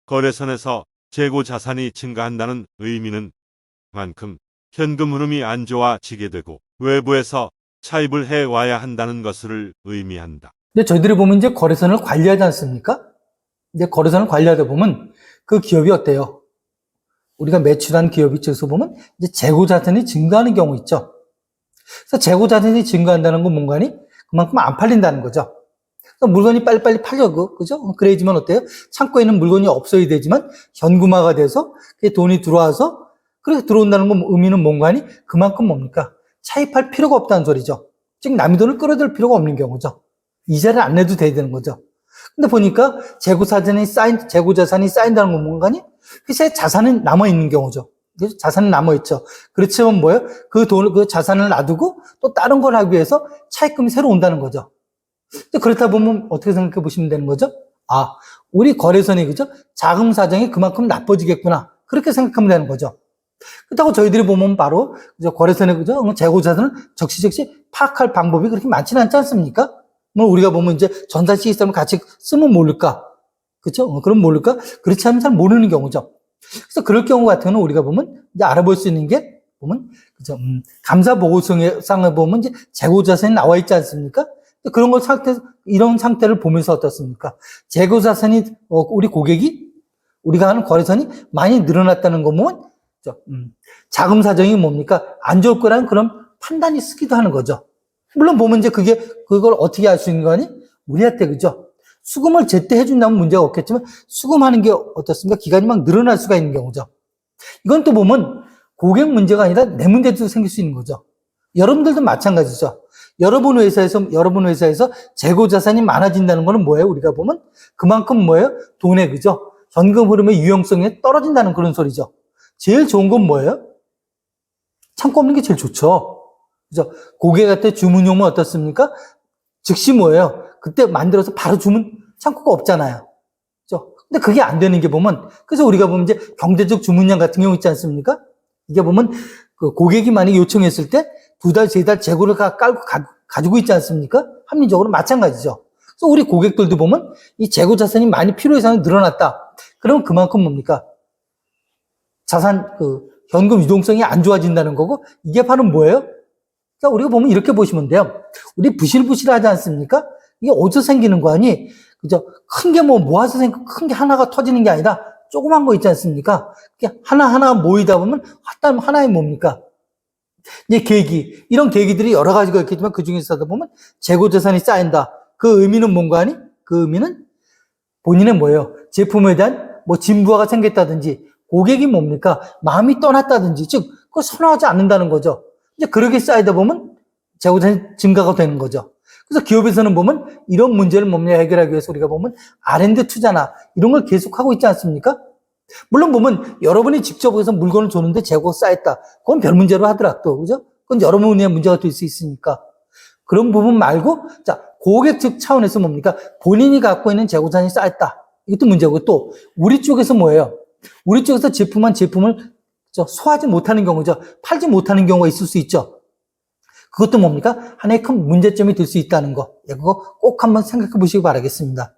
거래선에서 재고 자산이 증가한다는 의미는 그만큼 현금 흐름이 안 좋아지게 되고 외부에서 차입을 해 와야 한다는 것을 의미한다. 근데 저희들이 보면 이제 거래선을 관리하지 않습니까? 이제 거래선을 관리하다 보면 그 기업이 어때요? 우리가 매출한 기업 입장에서 보면 이제 재고 자산이 증가하는 경우 있죠. 그래서 재고 자산이 증가한다는 건 뭔가니? 그만큼 안 팔린다는 거죠. 그러니까 물건이 빨리빨리 팔려고, 그죠? 그래야지만 어때요? 창고에 있는 물건이 없어야 되지만 현금화가 돼서 그게 돈이 들어와서 그렇게 들어온다는 건 의미는 뭔가니? 그만큼 뭡니까? 차입할 필요가 없다는 소리죠. 즉 남의 돈을 끌어들 필요가 없는 경우죠. 이자를 안 내도 돼야 되는 거죠. 근데 보니까 재고 자산이 쌓인다는 건 뭔가니? 회사에 자산은 남아있는 경우죠. 자산은 남아있죠. 그렇지만 뭐예요? 그 자산을 놔두고 또 다른 걸 하기 위해서 차입금이 새로 온다는 거죠. 그렇다 보면 어떻게 생각해 보시면 되는 거죠? 아, 우리 거래선이 그죠? 자금 사정이 그만큼 나빠지겠구나. 그렇게 생각하면 되는 거죠. 그렇다고 저희들이 보면 바로 그죠? 거래선의 그죠? 재고 자산을 적시적시 파악할 방법이 그렇게 많지는 않지 않습니까? 뭐 우리가 보면 이제 전산 시스템을 같이 쓰면 모를까? 그렇죠? 그럼 모를까? 그렇지 않으면 잘 모르는 경우죠. 그래서 그럴 경우 같은 경우는 우리가 보면 이제 알아볼 수 있는 게 보면 그죠? 감사 보고서상에 보면 이제 재고 자산이 나와 있지 않습니까? 그런 걸 이런 상태를 보면서 어떻습니까? 재고 자산이 우리 고객이 우리가 하는 거래선이 많이 늘어났다는 거 보면 자금 사정이 뭡니까? 안 좋을 거라는 그런 판단이 쓰기도 하는 거죠. 물론 보면 이제 그걸 어떻게 알 수 있는 거니? 우리한테 그죠? 수금을 제때 해준다면 문제가 없겠지만 수금하는 게 어떻습니까? 기간이 막 늘어날 수가 있는 경우죠. 이건 또 보면 고객 문제가 아니라 내 문제도 생길 수 있는 거죠. 여러분들도 마찬가지죠. 여러분 회사에서 재고 자산이 많아진다는 거는 뭐예요? 우리가 보면 그만큼 뭐예요? 돈의 그죠? 현금 흐름의 유용성이 떨어진다는 그런 소리죠. 제일 좋은 건 뭐예요? 창고 없는 게 제일 좋죠. 그죠? 고객한테 주문용은 어떻습니까? 즉시 뭐예요? 그때 만들어서 바로 주문 창고가 없잖아요. 그죠? 근데 그게 안 되는 게 보면, 그래서 우리가 보면 이제 경제적 주문량 같은 경우 있지 않습니까? 이게 보면 그 고객이 만약에 요청했을 때 2달, 3달 재고를 깔고 가지고 있지 않습니까? 합리적으로 마찬가지죠. 그래서 우리 고객들도 보면 이 재고 자산이 많이 필요 이상이 늘어났다. 그러면 그만큼 뭡니까? 현금 유동성이 안 좋아진다는 거고, 이게 바로 뭐예요? 그러니까 우리가 보면 이렇게 보시면 돼요. 우리 부실부실하지 않습니까? 이게 어디서 생기는 거 아니? 그죠? 큰 게 모아서 큰 게 하나가 터지는 게 아니라 조그만 거 있지 않습니까? 하나하나 모이다 보면 하나의 뭡니까? 이제 이런 계기들이 여러 가지가 있겠지만 그 중에서 보면 재고 자산이 쌓인다. 그 의미는 뭔가 하니? 그 의미는 본인의 뭐예요? 제품에 대한 진부하가 생겼다든지 고객이 뭡니까? 마음이 떠났다든지 즉 그걸 선호하지 않는다는 거죠. 이제 그렇게 쌓이다 보면 재고 자산이 증가가 되는 거죠. 그래서 기업에서는 보면 이런 문제를 해결하기 위해서 우리가 보면 R&D 투자나 이런 걸 계속하고 있지 않습니까? 물론 보면 여러분이 직접 해서 물건을 줬는데 재고가 쌓였다. 그건 별 문제로 하더라도, 그죠? 그건 여러분의 문제가 될 수 있으니까. 그런 부분 말고, 자, 고객 측 차원에서 뭡니까? 본인이 갖고 있는 재고 자산이 쌓였다. 이것도 문제고, 또, 우리 쪽에서 뭐예요? 우리 쪽에서 제품을 소화하지 못하는 경우죠. 팔지 못하는 경우가 있을 수 있죠. 그것도 뭡니까? 하나의 큰 문제점이 될 수 있다는 거. 그거 꼭 한번 생각해 보시기 바라겠습니다.